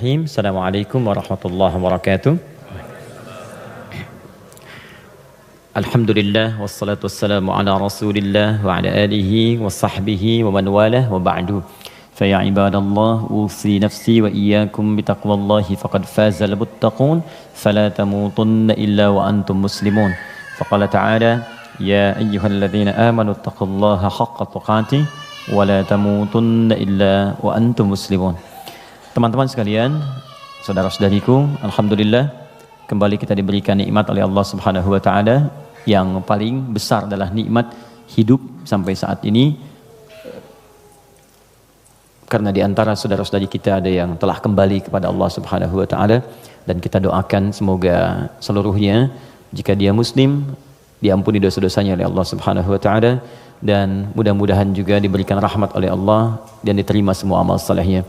Bismillahirrahmanirrahim. Assalamualaikum warahmatullahi wabarakatuh. Alhamdulillah wassalatu wassalamu ala Rasulillah wa ala alihi wa sahbihi wa man walah wa ba'du. Fa ya ibadallah usi nafsi wa iyyakum bitaqwallahi faqad fazal muttaqun fala tamutunna illa wa antum muslimun. Faqala ta'ala ya ayyuhalladzina amanu taqullaha haqqa tuqatih wa la tamutunna illa wa antum muslimun. Teman-teman sekalian, saudara-saudariku, alhamdulillah kembali kita diberikan nikmat oleh Allah Subhanahu wa taala. Yang paling besar adalah nikmat hidup sampai saat ini. Karena di antara saudara-saudari kita ada yang telah kembali kepada Allah Subhanahu wa taala, dan kita doakan semoga seluruhnya jika dia muslim diampuni dosa-dosanya oleh Allah Subhanahu wa taala, dan mudah-mudahan juga diberikan rahmat oleh Allah dan diterima semua amal salehnya.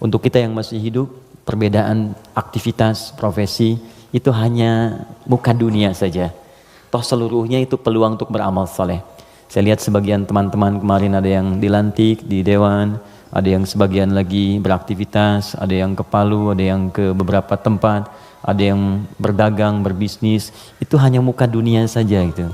Untuk kita yang masih hidup, perbedaan aktivitas, profesi itu hanya muka dunia saja. Toh seluruhnya itu peluang untuk beramal saleh. Saya lihat sebagian teman-teman kemarin ada yang dilantik di dewan, ada yang sebagian lagi beraktivitas, ada yang ke Palu, ada yang ke beberapa tempat, ada yang berdagang, berbisnis. Itu hanya muka dunia saja gitu.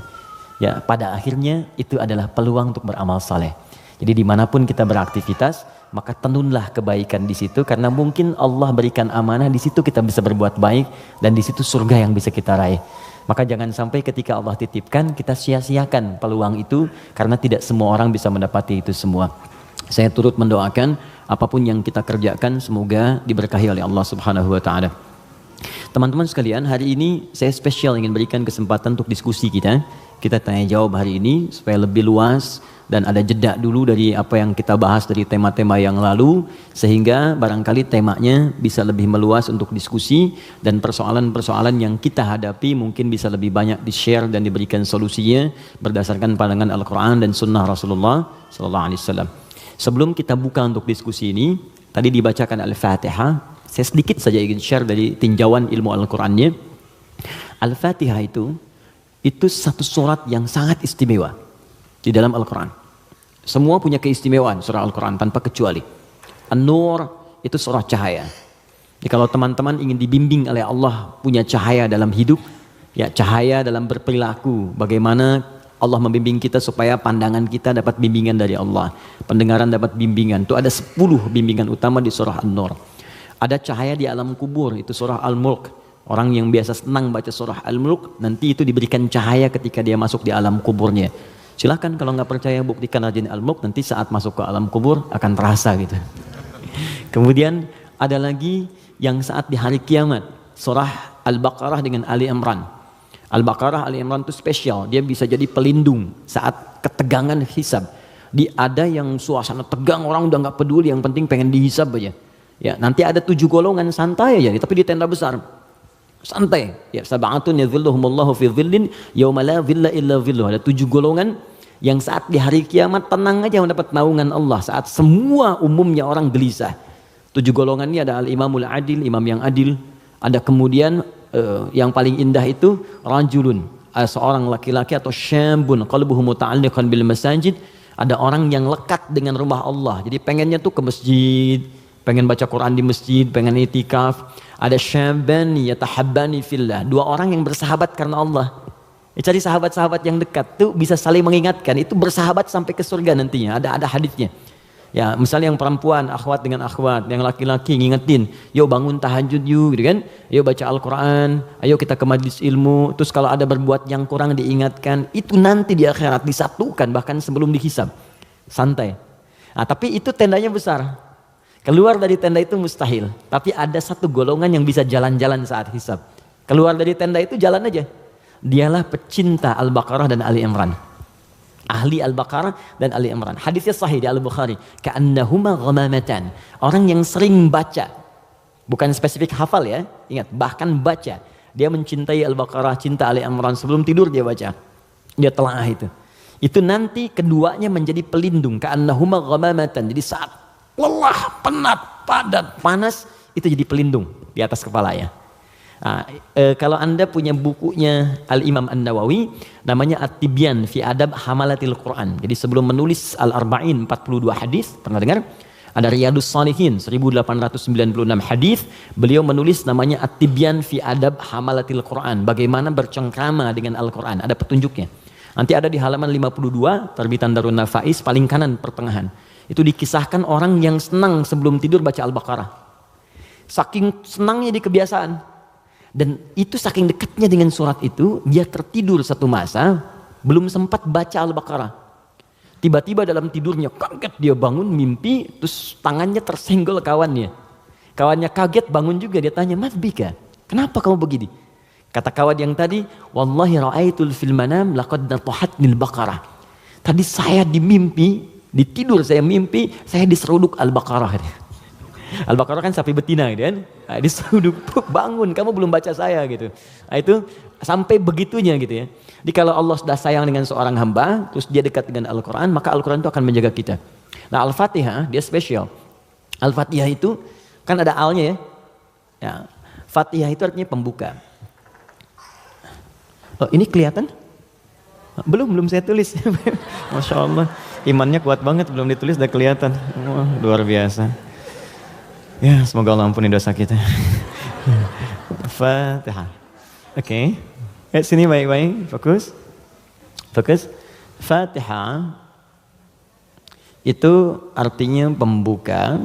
Ya, pada akhirnya itu adalah peluang untuk beramal saleh. Jadi dimanapun kita beraktivitas, maka tenunlah kebaikan di situ, karena mungkin Allah berikan amanah di situ kita bisa berbuat baik, dan di situ surga yang bisa kita raih. Maka jangan sampai ketika Allah titipkan kita sia-siakan peluang itu, karena tidak semua orang bisa mendapati itu semua. Saya turut mendoakan apapun yang kita kerjakan semoga diberkahi oleh Allah Subhanahu wa taala. Teman-teman sekalian, hari ini saya spesial ingin berikan kesempatan untuk diskusi kita. Kita tanya jawab hari ini supaya lebih luas dan ada jeda dulu dari apa yang kita bahas dari tema-tema yang lalu, sehingga barangkali temanya bisa lebih meluas untuk diskusi, dan persoalan-persoalan yang kita hadapi mungkin bisa lebih banyak di-share dan diberikan solusinya berdasarkan pandangan Al-Quran dan Sunnah Rasulullah SAW. Sebelum kita buka untuk diskusi ini, tadi dibacakan Al-Fatihah. Saya sedikit saja ingin share dari tinjauan ilmu Al-Qurannya. Al-Fatihah itu satu surat yang sangat istimewa di dalam Al-Quran. Semua punya keistimewaan surah Al-Quran tanpa kecuali. An-Nur itu surah cahaya. Jadi kalau teman-teman ingin dibimbing oleh Allah punya cahaya dalam hidup, ya cahaya dalam berperilaku, bagaimana Allah membimbing kita supaya pandangan kita dapat bimbingan dari Allah, pendengaran dapat bimbingan. Itu ada 10 bimbingan utama di surah An-Nur. Ada cahaya di alam kubur, itu surah Al-Mulk. Orang yang biasa senang baca surah Al-Mulk, nanti itu diberikan cahaya ketika dia masuk di alam kuburnya. Silakan kalau nggak percaya buktikan rajin Al-Mulk, nanti saat masuk ke alam kubur akan terasa gitu. Kemudian ada lagi yang saat di hari kiamat, surah Al-Baqarah dengan Ali Imran. Al-Baqarah, Ali Imran itu spesial, dia bisa jadi pelindung saat ketegangan hisab. Ada yang suasana tegang, orang udah nggak peduli, yang penting pengen dihisab aja. Ya, nanti ada 7 golongan santai aja, tapi di tenda besar. Santai. Ya, sab'atun yadhilluhumullahu fi dhillin yauma la dhilla illa dhilluh. Ada 7 golongan yang saat di hari kiamat tenang aja mendapat naungan Allah, saat semua umumnya orang gelisah. 7 golongan ini ada al-imamul adil, imam yang adil. Ada kemudian yang paling indah itu rajulun, seorang laki-laki, atau syambun qalbuhu muta'alliqan bil masajid. Ada orang yang lekat dengan rumah Allah. Jadi pengennya tuh ke masjid, pengen baca Quran di masjid, pengen itikaf. Ada syabani yatahabbani fillah, 2 orang yang bersahabat karena Allah. Cari sahabat-sahabat yang dekat tuh bisa saling mengingatkan, itu bersahabat sampai ke surga nantinya. Ada hadisnya. Ya, misalnya yang perempuan akhwat dengan akhwat, yang laki-laki ngingetin, yuk bangun tahajud yuk, gitu kan? Yuk baca Al-Quran, ayo kita ke majlis ilmu. Terus kalau ada berbuat yang kurang diingatkan, itu nanti di akhirat disatukan bahkan sebelum dihisab. Santai. Nah, tapi itu tendanya besar. Keluar dari tenda itu mustahil, tapi ada 1 golongan yang bisa jalan-jalan saat hisab. Keluar dari tenda itu jalan aja. Dialah pecinta Al-Baqarah dan Ali Imran. Ahli Al-Baqarah dan Ali Imran. Hadisnya sahih di Al-Bukhari. Ka'annahuma ghamamatan. Orang yang sering baca, bukan spesifik hafal ya, ingat, bahkan baca. Dia mencintai Al-Baqarah, cinta Ali Imran, sebelum tidur dia baca. Dia telaah itu. Itu nanti keduanya menjadi pelindung. Ka'annahuma ghamamatan. Jadi saat lelah, penat, padat, panas, itu jadi pelindung di atas kepala ya. Nah, kalau Anda punya bukunya Al-Imam An-Nawawi, namanya At-Tibyan fi Adab Hamalatil Quran. Jadi sebelum menulis Al-Arba'in 42 hadis, pernah dengar? Ada Riyadus Shalihin 1896 hadis. Beliau menulis namanya At-Tibyan fi Adab Hamalatil Quran. Bagaimana bercengkrama dengan Al-Quran. Ada petunjuknya. Nanti ada di halaman 52 terbitan Darun Nafais paling kanan pertengahan. Itu dikisahkan orang yang senang sebelum tidur baca Al-Baqarah. Saking senangnya di kebiasaan. Dan itu saking dekatnya dengan surat itu, dia tertidur satu masa belum sempat baca Al-Baqarah. Tiba-tiba dalam tidurnya kaget, dia bangun mimpi, terus tangannya tersenggol kawannya. Kawannya kaget, bangun juga, dia tanya, "Mas Bika, kenapa kamu begini?" Kata kawan yang tadi, "Wallahi ra'aitul fil manam laqad natahatnil baqarah." Tadi saya di mimpi, di tidur saya mimpi, saya diseruduk Al-Baqarah. Al-Baqarah kan sapi betina gitu kan. Nah, diseruduk, bangun, kamu belum baca saya gitu. Nah, itu sampai begitunya gitu ya. Jadi kalau Allah sudah sayang dengan seorang hamba, terus dia dekat dengan Al-Quran, maka Al-Quran itu akan menjaga kita. Nah, Al-Fatihah dia spesial. Al-Fatihah itu kan ada alnya ya. Ya. Fatihah itu artinya pembuka. Oh, ini kelihatan? Belum saya tulis. Masya Allah, imannya kuat banget, belum ditulis udah kelihatan. Wah, luar biasa. Ya, semoga Allah ampuni dosa kita. Fatihah. Oke. Sini baik-baik, fokus. Fatihah itu artinya pembuka,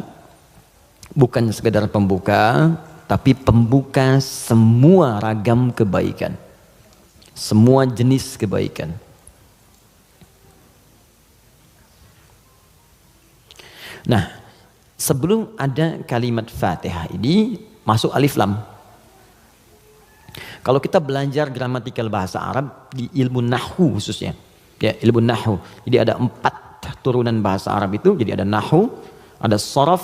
bukan sekedar pembuka, tapi pembuka semua ragam kebaikan, semua jenis kebaikan. Nah, sebelum ada kalimat Fatihah ini masuk alif lam. Kalau kita belajar gramatikal bahasa Arab di ilmu nahwu khususnya, ya ilmu nahwu. Jadi ada 4 turunan bahasa Arab itu. Jadi ada nahwu, ada sharaf,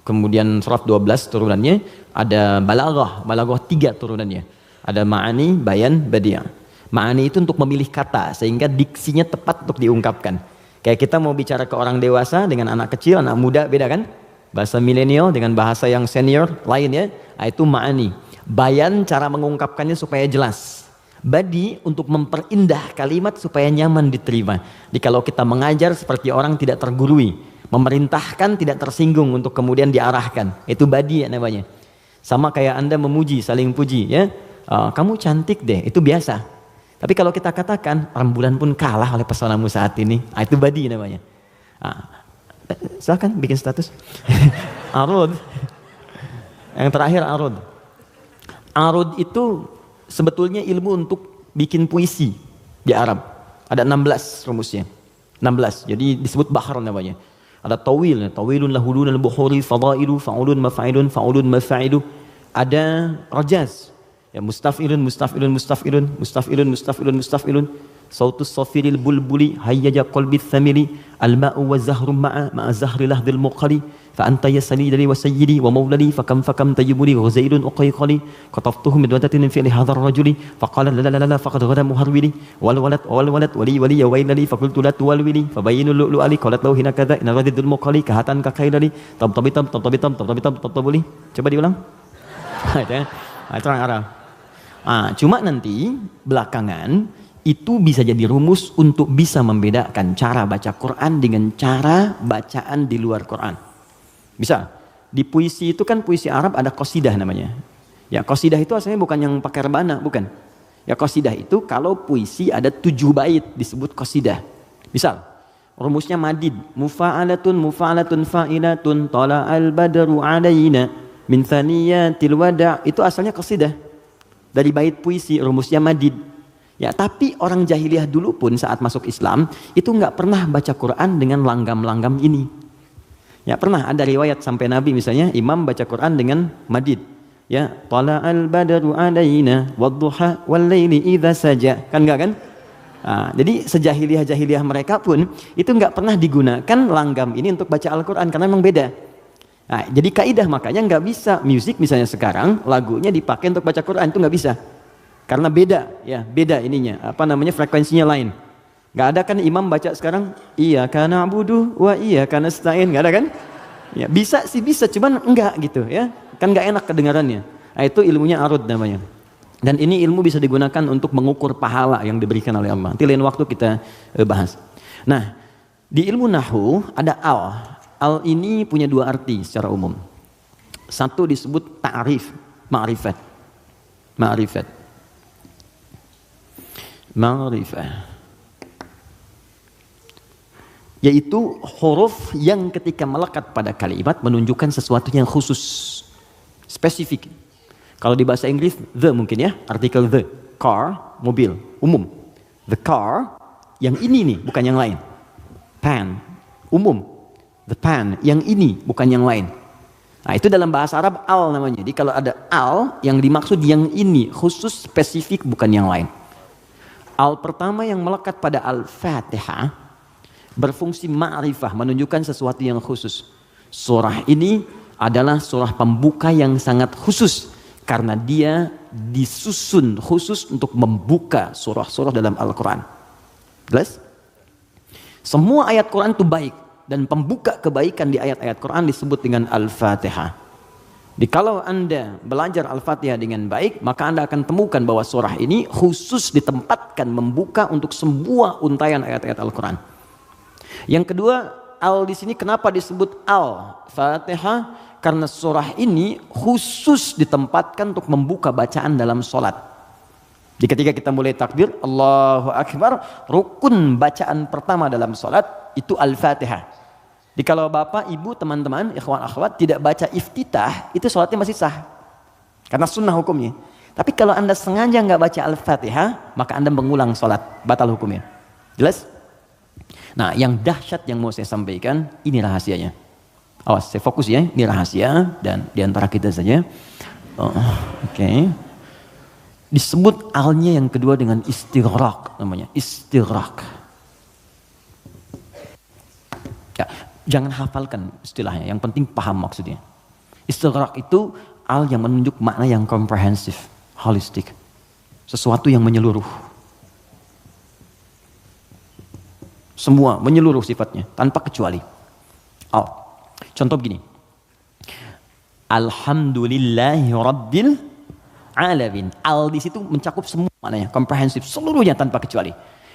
kemudian sharaf 12 turunannya, ada balaghah 3 turunannya. Ada ma'ani, bayan, badi'ah. Ma'ani itu untuk memilih kata sehingga diksinya tepat untuk diungkapkan. Kayak kita mau bicara ke orang dewasa dengan anak kecil, anak muda beda kan? Bahasa milenial dengan bahasa yang senior lain ya. Nah, itu ma'ani. Bayan cara mengungkapkannya supaya jelas. Badi untuk memperindah kalimat supaya nyaman diterima. Jadi kalau kita mengajar seperti orang tidak tergurui, memerintahkan tidak tersinggung untuk kemudian diarahkan. Itu badi ya namanya. Sama kayak Anda memuji, saling puji ya. Kamu cantik deh, itu biasa. Tapi kalau kita katakan rembulan pun kalah oleh pesonamu saat ini, itu badi namanya. Silakan bikin status. Arud. Yang terakhir arud. Arud itu sebetulnya ilmu untuk bikin puisi di Arab. Ada 16 rumusnya. 16. Jadi disebut bahar namanya. Ada tawil, tawilun lahulun al-buhuri fadailu fa'ulun mafa'ilun fa'ulun mafa'ilu. Ada rajaz. Ya mustaf'ilun mustaf'ilun mustaf'ilun mustaf'ilun mustaf'ilun mustaf'ilun. Sautus safiril bulbuli hayyaja qalbi thamili al-ma'u wa zahrum ma'a zahri lahdil muqali fa anta yasali dari wa sayyidi wa maulali fa kam tayyibuli ghazailun uqayqali qataftuhu min wadatin fi hadha ar-rajuli fa qala la la la faqad ghada muharwili wal walad wali ya wailali fa qultu la tuwalwili fa bayyinu lu'lu ali qalat lahu hina kadha in radidul muqali kahatan ka khailali tabtabitam tabtabuli. Coba diulang. Itu orang Arab. Cuma nanti belakangan itu bisa jadi rumus untuk bisa membedakan cara baca Quran dengan cara bacaan di luar Quran. Bisa. Di puisi itu kan puisi Arab ada qasidah namanya. Ya qasidah itu asalnya bukan yang pakai rebana, bukan. Ya qasidah itu kalau puisi ada 7 bait disebut qasidah. Misal, rumusnya madid. Mufa'alatun fa'ilatun tala'al badru alaina min thaniyatil wada'. Itu asalnya qasidah. Dari bait puisi rumusnya madid. Ya, tapi orang jahiliyah dulu pun saat masuk Islam itu nggak pernah baca Quran dengan langgam-langgam ini. Ya pernah ada riwayat sampai Nabi misalnya imam baca Quran dengan madid. Ya, tala'al badru alaina wadduha wal laili idza saja. Kan enggak kan? Jadi sejahiliyah-jahiliyah mereka pun itu nggak pernah digunakan langgam ini untuk baca Al-Quran karena memang beda. Jadi kaidah makanya nggak bisa musik misalnya sekarang lagunya dipakai untuk baca Quran itu nggak bisa. Karena beda ininya, frekuensinya lain. Gak ada kan imam baca sekarang iyyaka na'budu wa iyyaka nasta'in, gak ada kan? Ya bisa sih bisa, cuman enggak gitu ya. Kan gak enak kedengarannya. Itu ilmunya arud namanya. Dan ini ilmu bisa digunakan untuk mengukur pahala yang diberikan oleh Allah. Nanti lain waktu kita bahas. Nah, di ilmu nahwu ada al. Al ini punya dua arti secara umum. Satu disebut ta'rif, ma'rifat. Ma'rifat. Ma'rifat. Yaitu huruf yang ketika melekat pada kalimat menunjukkan sesuatu yang khusus, spesifik. Kalau di bahasa Inggris, the mungkin ya, artikel the. Car, mobil, umum. The car, yang ini nih, bukan yang lain. Pen, umum. The pen, yang ini, bukan yang lain. Nah itu dalam bahasa Arab al namanya. Jadi kalau ada al, yang dimaksud yang ini, khusus, spesifik, bukan yang lain. Al pertama yang melekat pada Al-Fatihah, berfungsi ma'rifah, menunjukkan sesuatu yang khusus. Surah ini adalah surah pembuka yang sangat khusus. Karena dia disusun khusus untuk membuka surah-surah dalam Al-Quran. Jelas? Semua ayat Quran itu baik. Dan pembuka kebaikan di ayat-ayat Quran disebut dengan Al-Fatihah. Jadi kalau Anda belajar Al-Fatihah dengan baik, maka Anda akan temukan bahwa surah ini khusus ditempatkan membuka untuk semua untayan ayat-ayat Al-Quran. Yang kedua, Al di sini kenapa disebut Al-Fatihah? Karena surah ini khusus ditempatkan untuk membuka bacaan dalam sholat. Jadi ketika kita mulai takbir, Allahu Akbar, rukun bacaan pertama dalam sholat itu Al-Fatihah. Jadi kalau bapak, ibu, teman-teman, ikhwan, akhwat tidak baca iftitah, itu sholatnya masih sah. Karena sunnah hukumnya. Tapi kalau Anda sengaja nggak baca Al-Fatihah, maka Anda mengulang sholat, batal hukumnya. Jelas? Nah, yang dahsyat yang mau saya sampaikan, ini rahasianya. Awas, saya fokus ya, ini rahasia dan diantara kita saja. Oke. Disebut alnya yang kedua dengan istighraq namanya, istighraq. Ya, jangan hafalkan istilahnya, yang penting paham maksudnya. Istighraq itu al yang menunjuk makna yang komprehensif, holistik. Sesuatu yang menyeluruh. Semua menyeluruh sifatnya, tanpa kecuali. Al. Contoh begini. Alhamdulillahi Rabbil Alamin. Al di situ mencakup semua maknanya, komprehensif, seluruhnya tanpa kecuali.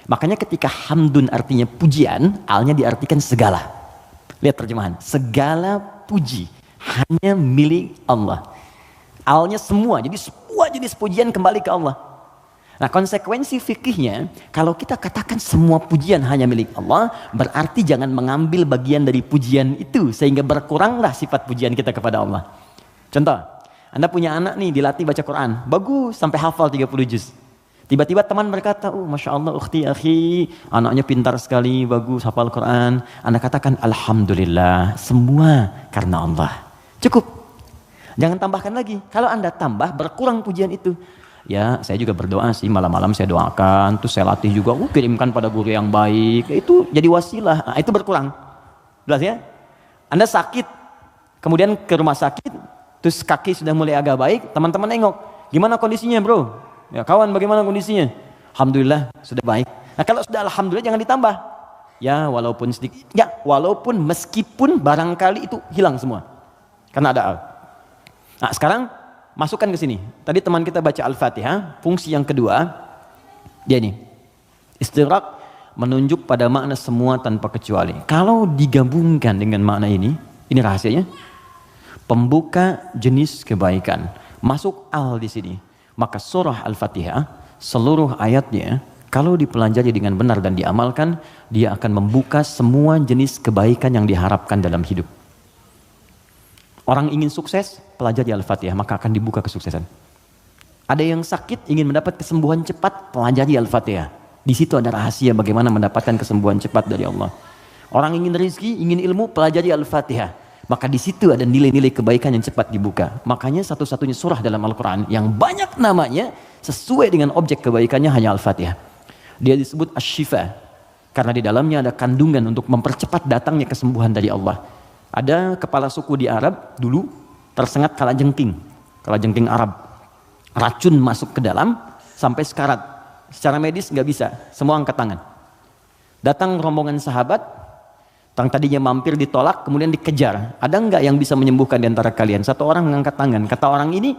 Makanya ketika hamdun artinya pujian, alnya diartikan segala. Lihat terjemahan. Segala puji hanya milik Allah. Alnya semua, jadi semua jenis pujian kembali ke Allah. Nah konsekuensi fikihnya, kalau kita katakan semua pujian hanya milik Allah, berarti jangan mengambil bagian dari pujian itu, sehingga berkuranglah sifat pujian kita kepada Allah. Contoh, Anda punya anak nih, dilatih baca Quran, bagus, sampai hafal 30 juz. Tiba-tiba teman berkata, oh Masya Allah, ukhti, akhi, anaknya pintar sekali, bagus, hafal Quran. Anda katakan, Alhamdulillah, semua karena Allah. Cukup. Jangan tambahkan lagi. Kalau Anda tambah, berkurang pujian itu. Ya, saya juga berdoa sih, malam-malam saya doakan, terus saya latih juga, kirimkan pada guru yang baik, itu jadi wasilah, nah, itu berkurang. Jelas ya? Anda sakit, kemudian ke rumah sakit, terus kaki sudah mulai agak baik, teman-teman nengok, gimana kondisinya bro? Ya kawan, bagaimana kondisinya? Alhamdulillah, sudah baik. Nah kalau sudah Alhamdulillah jangan ditambah. Ya walaupun sedikit, ya walaupun meskipun barangkali itu hilang semua. Karena ada al. Nah sekarang, masukkan ke sini. Tadi teman kita baca Al-Fatihah, fungsi yang kedua, dia ini. Istighraq menunjuk pada makna semua tanpa kecuali. Kalau digabungkan dengan makna ini rahasianya. Pembuka jenis kebaikan. Masuk al di sini. Maka surah Al-Fatihah, seluruh ayatnya, kalau dipelajari dengan benar dan diamalkan, dia akan membuka semua jenis kebaikan yang diharapkan dalam hidup. Orang ingin sukses, pelajari Al-Fatihah, maka akan dibuka kesuksesan. Ada yang sakit, ingin mendapat kesembuhan cepat, pelajari Al-Fatihah. Di situ ada rahasia bagaimana mendapatkan kesembuhan cepat dari Allah. Orang ingin rezeki, ingin ilmu, pelajari Al-Fatihah. Maka di situ ada nilai-nilai kebaikan yang cepat dibuka. Makanya satu-satunya surah dalam Al-Quran yang banyak namanya, sesuai dengan objek kebaikannya hanya Al-Fatihah. Dia disebut Asy-Syifa, karena di dalamnya ada kandungan untuk mempercepat datangnya kesembuhan dari Allah. Ada kepala suku di Arab dulu tersengat kalajengking Arab, racun masuk ke dalam sampai sekarat. Secara medis nggak bisa, semua angkat tangan. Datang rombongan sahabat, yang tadinya mampir ditolak, kemudian dikejar. Ada nggak yang bisa menyembuhkan di antara kalian? Satu orang mengangkat tangan. Kata orang ini,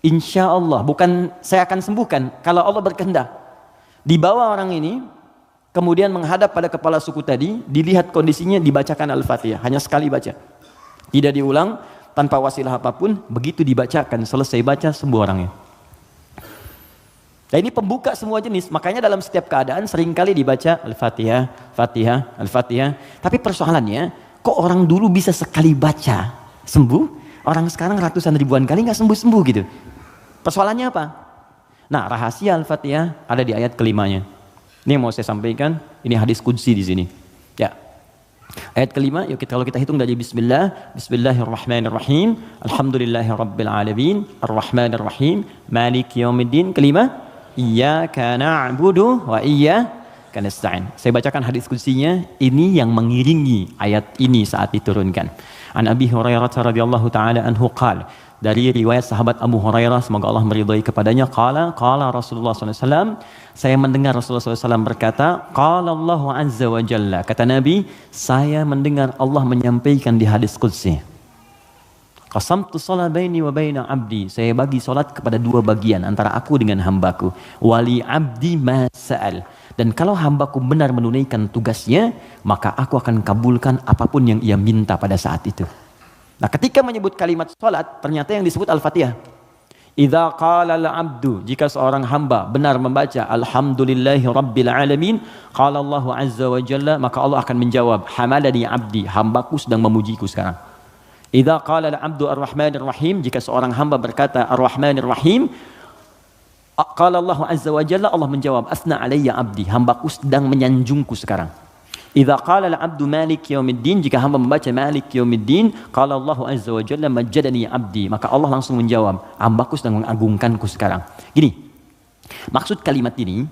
insya Allah, bukan saya akan sembuhkan kalau Allah berkehendak. Dibawa orang ini kemudian menghadap pada kepala suku tadi, dilihat kondisinya, dibacakan Al-Fatihah, hanya sekali baca, tidak diulang, tanpa wasilah apapun. Begitu dibacakan, selesai baca, sembuh orangnya. Nah, ini pembuka semua jenis, makanya dalam setiap keadaan seringkali dibaca Al-Fatihah, Fatihah, Al-Fatihah. Tapi persoalannya, kok orang dulu bisa sekali baca sembuh, orang sekarang ratusan ribuan kali nggak sembuh-sembuh gitu. Persoalannya apa? Nah, rahasia Al-Fatihah ada di ayat kelimanya. Ini yang mau saya sampaikan, ini hadis qudsi di sini. Ya. Ayat kelima, yuk kalau kita hitung dari bismillah, bismillahirrahmanirrahim, alhamdulillahirabbil alamin, arrahmanirrahim, maliki yaumiddin. Kelima, iyyaka na'budu wa iyyaka nasta'in. Saya bacakan hadis qudsinya, ini yang mengiringi ayat ini saat diturunkan. An Abi Hurairah radhiyallahu taala anhu qala, dari riwayat sahabat Abu Hurairah, semoga Allah meridhai kepadanya, qala Rasulullah SAW, saya mendengar Rasulullah SAW berkata, qala Allahu azza wa jalla, kata Nabi, saya mendengar Allah menyampaikan di hadis qudsi, qasamtu shalat baini wa baina abdi, saya bagi salat kepada dua bagian antara aku dengan hambaku, wali abdi ma sa'al, dan kalau hambaku benar menunaikan tugasnya, maka aku akan kabulkan apapun yang ia minta pada saat itu. Nah, ketika menyebut kalimat salat, ternyata yang disebut Al-Fatihah. Idza qala al-'abdu, jika seorang hamba benar membaca alhamdulillahi rabbil alamin, qala Allahu azza wa jalla, maka Allah akan menjawab, hamadani 'abdi, hambaku sedang memujiku sekarang. Idza qala al-'abdu ar-rahmanir rahim, jika seorang hamba berkata ar-rahmanir rahim, qala Allahu azza wa jalla, Allah menjawab, asna alayya 'abdi, hambaku sedang menyanjungku sekarang. Idza qala al-'abdu malik yaumiddin, jika hamba membaca malik yaumiddin, qala Allahu azza wa jalla majjadani 'abdi, maka Allah langsung menjawab, hambaku sedang mengagungkanku sekarang. Gini, maksud kalimat ini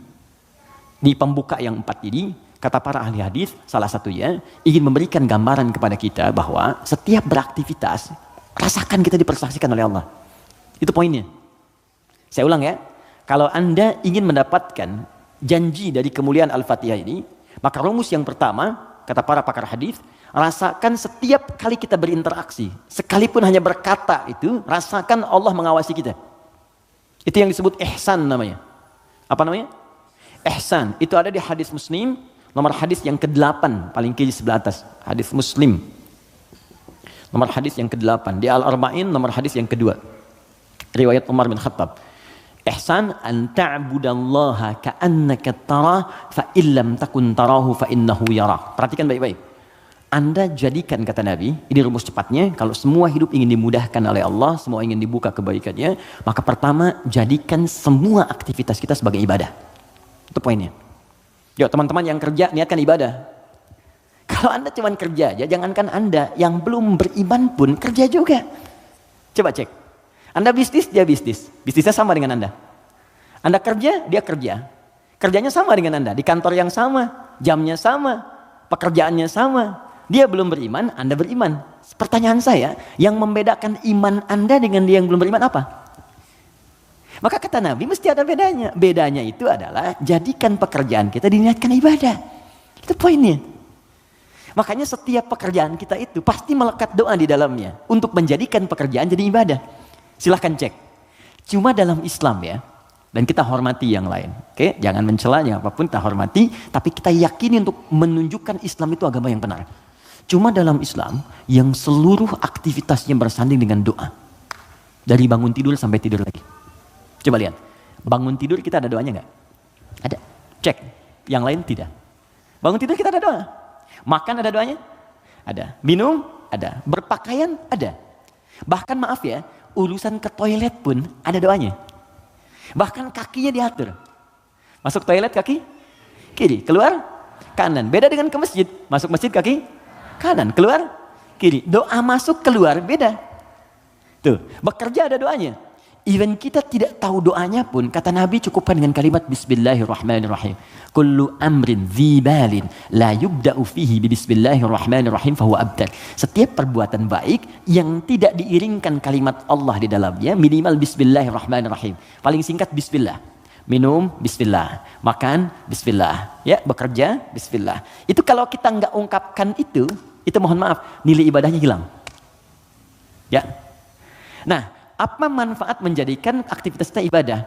di pembuka yang 4 ini, kata para ahli hadis, salah satunya ingin memberikan gambaran kepada kita bahwa setiap beraktivitas, rasakan kita dipersaksikan oleh Allah. Itu poinnya. Saya ulang ya, kalau Anda ingin mendapatkan janji dari kemuliaan Al-Fatihah ini, maka rumus yang pertama, kata para pakar hadis, rasakan setiap kali kita berinteraksi, sekalipun hanya berkata itu, rasakan Allah mengawasi kita. Itu yang disebut ihsan namanya. Apa namanya? Ihsan. Itu ada di hadis Muslim, nomor hadis yang ke-8, paling kiri sebelah atas. Hadis Muslim. Nomor hadis yang ke-8. Di Al-Arba'in, nomor hadis yang kedua. Riwayat Umar bin Khattab. Ihsan an ta'budallaha ka'annaka tarah fa illam takun tarahu fa innahu yarak. Perhatikan baik-baik. Anda jadikan, kata Nabi, ini rumus cepatnya, kalau semua hidup ingin dimudahkan oleh Allah, semua ingin dibuka kebaikannya, maka pertama jadikan semua aktivitas kita sebagai ibadah. Itu poinnya. Yuk teman-teman yang kerja, niatkan ibadah. Kalau Anda cuma kerja aja, jangankan Anda, yang belum beriman pun kerja juga. Coba cek. Anda bisnis, dia bisnis. Bisnisnya sama dengan Anda. Anda kerja, dia kerja. Kerjanya sama dengan Anda. Di kantor yang sama, jamnya sama, pekerjaannya sama. Dia belum beriman, Anda beriman. Pertanyaan saya, yang membedakan iman Anda dengan dia yang belum beriman apa? Maka kata Nabi, mesti ada bedanya. Bedanya itu adalah, jadikan pekerjaan kita diniatkan ibadah. Itu poinnya. Makanya setiap pekerjaan kita itu pasti melekat doa di dalamnya. Untuk menjadikan pekerjaan jadi ibadah. Silahkan cek. Cuma dalam Islam ya, dan kita hormati yang lain. Oke, jangan mencela, jangan apapun, kita hormati. Tapi kita yakini untuk menunjukkan Islam itu agama yang benar. Cuma dalam Islam, yang seluruh aktivitasnya bersanding dengan doa. Dari bangun tidur sampai tidur lagi. Coba lihat, bangun tidur kita ada doanya nggak? Ada. Cek. Yang lain tidak. Bangun tidur kita ada doa. Makan ada doanya? Ada. Minum? Ada. Berpakaian? Ada. Bahkan maaf ya, urusan ke toilet pun ada doanya. Bahkan kakinya diatur. Masuk toilet kaki kiri, keluar kanan. Beda dengan ke masjid. Masuk masjid kaki kanan, keluar kiri. Doa masuk keluar beda. Tuh, bekerja ada doanya. Even kita tidak tahu doanya pun, kata Nabi cukupkan dengan kalimat Bismillahirrahmanirrahim. Kullu amrin dzibalin la yubda'u fihi bi Bismillahirrahmanirrahim fahuwa abtar. Setiap perbuatan baik yang tidak diiringkan kalimat Allah di dalamnya, minimal Bismillahirrahmanirrahim. Paling singkat Bismillah. Minum Bismillah, makan Bismillah, ya bekerja Bismillah. Itu kalau kita nggak ungkapkan itu mohon maaf, nilai ibadahnya hilang. Ya. Nah, apa manfaat menjadikan aktivitas kita ibadah?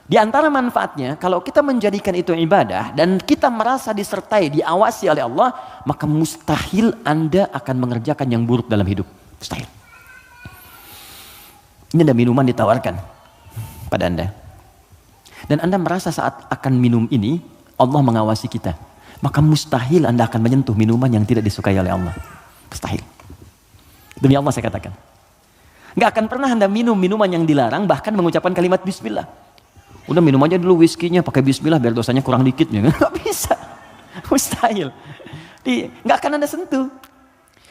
Di antara manfaatnya, kalau kita menjadikan itu ibadah dan kita merasa disertai, diawasi oleh Allah, maka mustahil Anda akan mengerjakan yang buruk dalam hidup. Mustahil. Ini ada minuman ditawarkan pada Anda. Dan Anda merasa saat akan minum ini, Allah mengawasi kita. Maka mustahil Anda akan menyentuh minuman yang tidak disukai oleh Allah. Mustahil. Demi Allah saya katakan. Nggak akan pernah Anda minum minuman yang dilarang, bahkan mengucapkan kalimat bismillah. Udah minum aja dulu whiskinya pakai bismillah biar dosanya kurang dikit. Nggak bisa. Mustahil. Nggak akan Anda sentuh.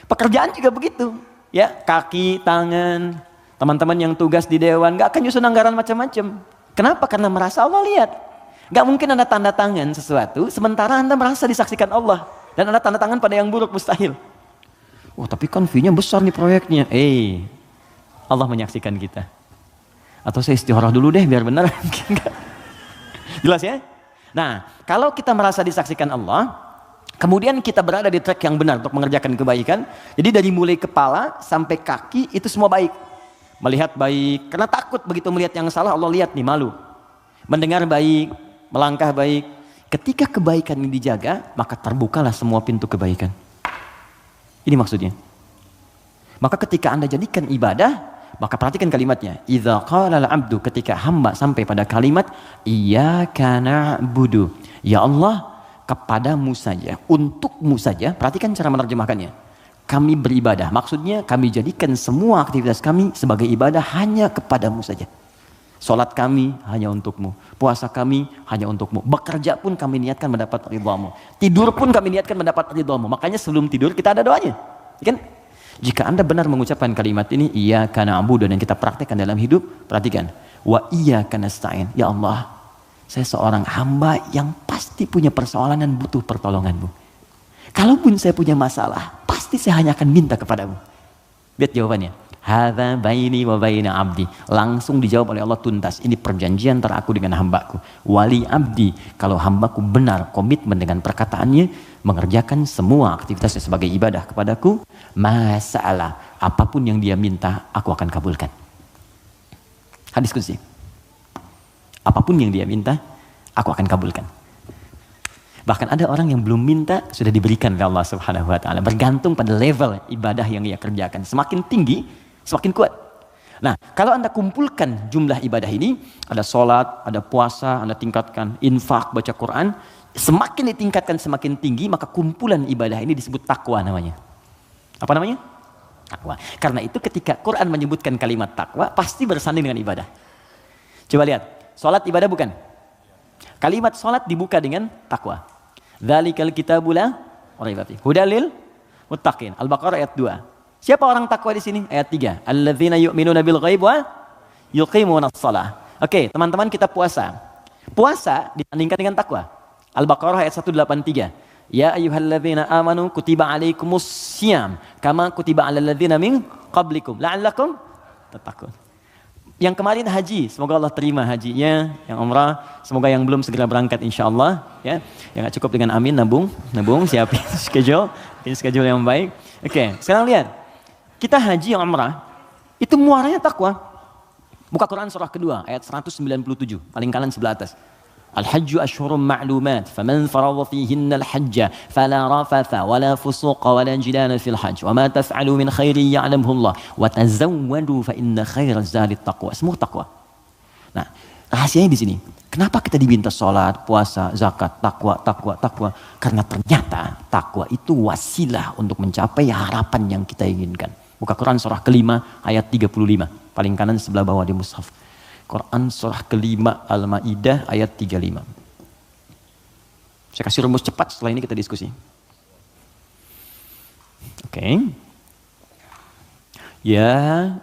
Pekerjaan juga begitu. Ya, kaki, tangan, teman-teman yang tugas di dewan nggak akan nyusun anggaran macam-macam. Kenapa? Karena merasa Allah lihat. Nggak mungkin Anda tanda tangan sesuatu sementara Anda merasa disaksikan Allah dan Anda tanda tangan pada yang buruk, mustahil. Oh, tapi kan fee-nya besar nih proyeknya. Allah menyaksikan kita. Atau saya istikharah dulu deh biar benar. Jelas ya? Nah, kalau kita merasa disaksikan Allah, kemudian kita berada di track yang benar untuk mengerjakan kebaikan. Jadi dari mulai kepala sampai kaki itu semua baik. Melihat baik, karena takut begitu melihat yang salah Allah lihat nih, malu. Mendengar baik, melangkah baik. Ketika kebaikan ini dijaga, maka terbukalah semua pintu kebaikan. Ini maksudnya. Maka ketika Anda jadikan ibadah, maka perhatikan kalimatnya. Idza qala al-'abdu, ketika hamba sampai pada kalimat iyyaka na'budu. Ya Allah, kepadamu saja, untukmu saja. Perhatikan cara menerjemahkannya. Kami beribadah. Maksudnya kami jadikan semua aktivitas kami sebagai ibadah hanya kepadamu saja. Salat kami hanya untukmu. Puasa kami hanya untukmu. Bekerja pun kami niatkan mendapat ridhamu. Tidur pun kami niatkan mendapat ridhamu. Makanya sebelum tidur kita ada doanya. Kan? Jika Anda benar mengucapkan kalimat ini, iyyaka na'budu, dan kita praktekkan dalam hidup, perhatikan. Wa iyyaka nasta'in. Ya Allah, saya seorang hamba yang pasti punya persoalan dan butuh pertolonganmu. Kalaupun saya punya masalah, pasti saya hanya akan minta kepadamu. Lihat jawabannya. Hadza baini wa baina abdi. Langsung dijawab oleh Allah tuntas. Ini perjanjian antara aku dengan hambaku. Wali abdi. Kalau hambaku benar komitmen dengan perkataannya, mengerjakan semua aktivitasnya sebagai ibadah kepadaku, masalah apapun yang dia minta, aku akan kabulkan. Hadis qudsi. Apapun yang dia minta, aku akan kabulkan. Bahkan ada orang yang belum minta sudah diberikan oleh Allah Subhanahu wa taala, bergantung pada level ibadah yang ia kerjakan. Semakin tinggi, semakin kuat. Nah, kalau Anda kumpulkan jumlah ibadah ini, ada sholat, ada puasa, Anda tingkatkan, infak, baca Quran, semakin ditingkatkan semakin tinggi, maka kumpulan ibadah ini disebut takwa namanya. Apa namanya? Takwa. Karena itu ketika Quran menyebutkan kalimat takwa, pasti bersanding dengan ibadah. Coba lihat, sholat ibadah bukan? Kalimat sholat dibuka dengan takwa. Dzalikal kitabu la raiba fihi hudal lil muttaqin. Al-Baqarah ayat 2. Siapa orang takwa di sini? Ayat 3. Alladzina yu'minuna bil ghaib wa yuqimunas shalah. Oke, teman-teman, kita puasa. Puasa disandingkan dengan takwa. Al-Baqarah ayat 183. Ya ayyuhalladzina amanu kutiba alaikumus syiyam kama kutiba alal ladzina min qablikum la'allakum tattaqun. Yang kemarin haji, semoga Allah terima hajinya. Yang umrah, semoga yang belum segera berangkat insyaallah, ya. Yang nggak cukup dengan amin, nabung, siapin schedule yang baik. Oke, sekarang lihat. Kita haji yang umrah, itu muaranya takwa. Buka Quran surah kedua ayat 197, paling kanan sebelah atas. Al-hajju ashhurum ma'lumat, faman faradha fihinna al-hajja fala rafatha wala fusuqa wala jidala fil hajj wa ma taf'alu min khairin ya'lamhu Allah wa tazawwadu fa inna khairaz zadi taqwa. Semua takwa. Nah, rahasianya di sini. Kenapa kita diminta salat, puasa, zakat, takwa? Karena ternyata takwa itu wasilah untuk mencapai harapan yang kita inginkan. Buka Quran surah kelima ayat 35, paling kanan sebelah bawah di mushaf. Quran surah kelima Al-Maidah ayat 35. Saya kasih rumus cepat, setelah ini kita diskusi. Oke. Ya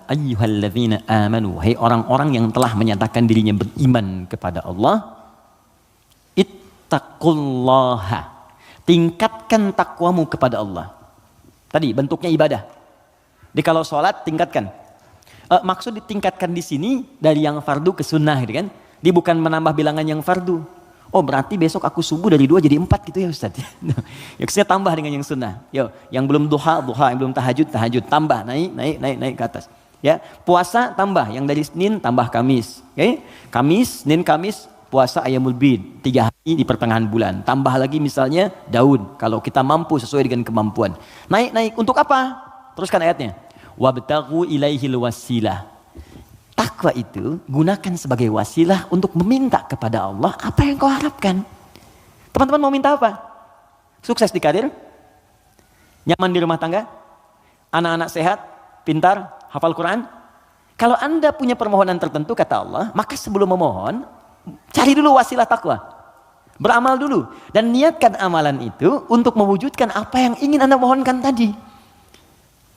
ayyuhalladzina amanu, hai orang-orang yang telah menyatakan dirinya beriman kepada Allah, ittaqullaha, tingkatkan takwamu kepada Allah. Tadi bentuknya ibadah. Jadi kalau sholat tingkatkan. Maksud ditingkatkan di sini dari yang fardu ke sunnah, gitu kan? Dia bukan menambah bilangan yang fardu. Oh, berarti besok aku subuh dari 2 jadi 4 gitu ya Ustaz. Ya, saya tambah dengan yang sunnah. Yo, yang belum duha, yang belum tahajud, tambah, naik ke atas. Ya, puasa tambah, yang dari Senin tambah Kamis. Okay? Kamis, Senin, Kamis, puasa Ayyamul Bid, 3 hari di pertengahan bulan. Tambah lagi misalnya daun, kalau kita mampu sesuai dengan kemampuan. Naik, untuk apa? Teruskan ayatnya. Wabtaghu ilaihil wasilah. Takwa itu gunakan sebagai wasilah untuk meminta kepada Allah apa yang kau harapkan. Teman-teman mau minta apa? Sukses di karir? Nyaman di rumah tangga? Anak-anak sehat? Pintar? Hafal Quran? Kalau Anda punya permohonan tertentu kata Allah, maka sebelum memohon, cari dulu wasilah takwa. Beramal dulu. Dan niatkan amalan itu untuk mewujudkan apa yang ingin Anda mohonkan tadi.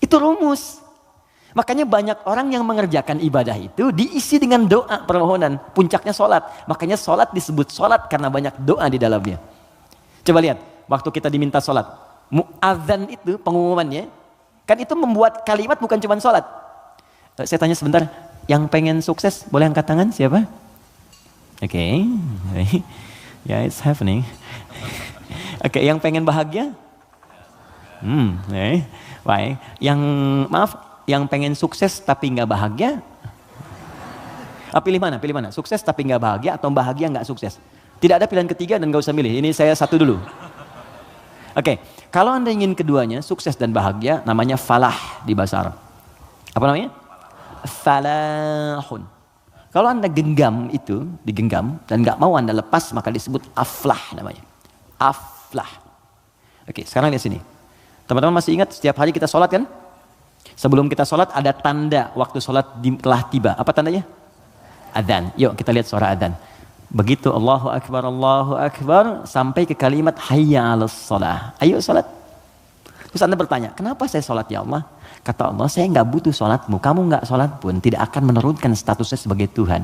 Itu rumus. Makanya banyak orang yang mengerjakan ibadah itu diisi dengan doa permohonan. Puncaknya sholat. Makanya sholat disebut sholat karena banyak doa di dalamnya. Coba lihat, waktu kita diminta sholat. Mu'adzan itu pengumumannya, kan itu membuat kalimat bukan cuma sholat. Saya tanya sebentar, yang pengen sukses boleh angkat tangan siapa? Oke. Yeah, it's happening. Oke, yang pengen bahagia? Baik. Yang pengen sukses tapi nggak bahagia? Pilih mana? Sukses tapi nggak bahagia atau bahagia nggak sukses? Tidak ada pilihan ketiga dan nggak usah milih. Ini saya satu dulu. Oke, kalau Anda ingin keduanya, sukses dan bahagia, namanya falah di bahasa Arab. Apa namanya? Falahun. Kalau Anda genggam itu, digenggam, dan nggak mau Anda lepas, maka disebut aflah namanya. Aflah. Oke, sekarang lihat sini. Teman-teman masih ingat setiap hari kita sholat kan? Sebelum kita sholat ada tanda waktu sholat telah tiba. Apa tandanya? Adzan. Yuk kita lihat suara adzan. Begitu Allahu Akbar sampai ke kalimat hayya 'alas shalah. Ayo sholat. Terus Anda bertanya, kenapa saya sholat ya Allah? Kata Allah, saya nggak butuh sholatmu. Kamu nggak sholat pun tidak akan menurunkan statusnya sebagai Tuhan.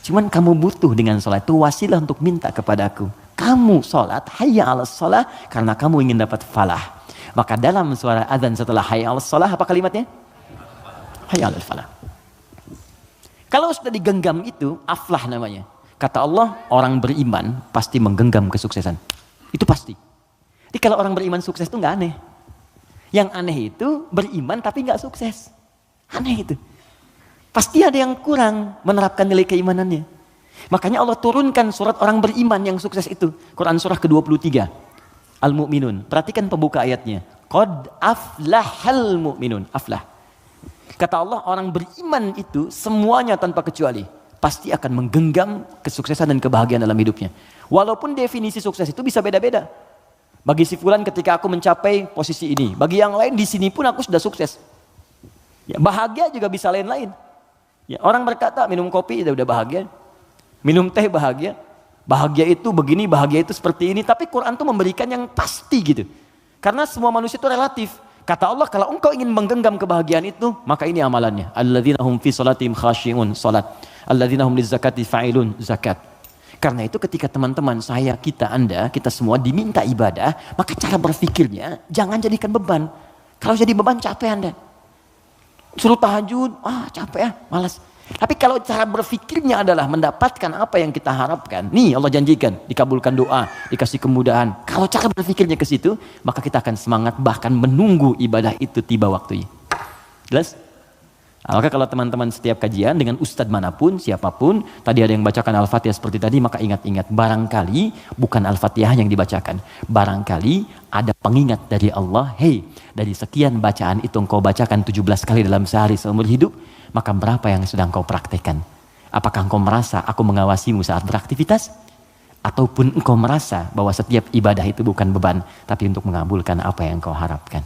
Cuman kamu butuh dengan sholat itu wasilah untuk minta kepadaku. Kamu sholat hayya 'alas shalah karena kamu ingin dapat falah. Maka dalam suara adzan setelah hayya 'alas shalah apa kalimatnya? Hayya 'alal falah. Kalau sudah digenggam itu aflah namanya. Kata Allah, orang beriman pasti menggenggam kesuksesan. Itu pasti. Jadi kalau orang beriman sukses itu nggak aneh. Yang aneh itu beriman tapi nggak sukses. Aneh itu. Pasti ada yang kurang menerapkan nilai keimanannya. Makanya Allah turunkan surat orang beriman yang sukses itu. Quran surah ke-23. Al-Mu'minun. Perhatikan pembuka ayatnya. Qad aflahal mu'minun. Aflah. Kata Allah, orang beriman itu semuanya tanpa kecuali pasti akan menggenggam kesuksesan dan kebahagiaan dalam hidupnya. Walaupun definisi sukses itu bisa beda-beda. Bagi si fulan ketika aku mencapai posisi ini, bagi yang lain di sini pun aku sudah sukses. Ya, bahagia juga bisa lain-lain. Ya, orang berkata minum kopi udah bahagia, minum teh bahagia, bahagia itu begini, bahagia itu seperti ini. Tapi Quran tuh memberikan yang pasti gitu. Karena semua manusia itu relatif. Kata Allah, kalau engkau ingin menggenggam kebahagiaan itu, maka ini amalannya. Alladzina hum fi salatihim khashi'un, salat. Alladzina hum lizakati fa'ilun, zakat. Karena itu ketika teman-teman saya, kita, Anda, kita semua diminta ibadah, maka cara berpikirnya jangan jadikan beban. Kalau jadi beban capek Anda. Suruh tahajud, capek malas. Tapi kalau cara berpikirnya adalah mendapatkan apa yang kita harapkan, nih Allah janjikan, dikabulkan doa, dikasih kemudahan. Kalau cara berpikirnya ke situ, maka kita akan semangat bahkan menunggu ibadah itu tiba waktunya. Jelas? Maka kalau teman-teman setiap kajian dengan ustadz manapun, siapapun, tadi ada yang bacakan Al-Fatihah seperti tadi, maka ingat-ingat, barangkali bukan Al-Fatihah yang dibacakan. Barangkali ada pengingat dari Allah, hey, dari sekian bacaan itu engkau bacakan 17 kali dalam sehari seumur hidup, maka berapa yang sudah engkau praktekkan? Apakah engkau merasa aku mengawasimu saat beraktivitas? Ataupun engkau merasa bahwa setiap ibadah itu bukan beban, tapi untuk mengabulkan apa yang engkau harapkan?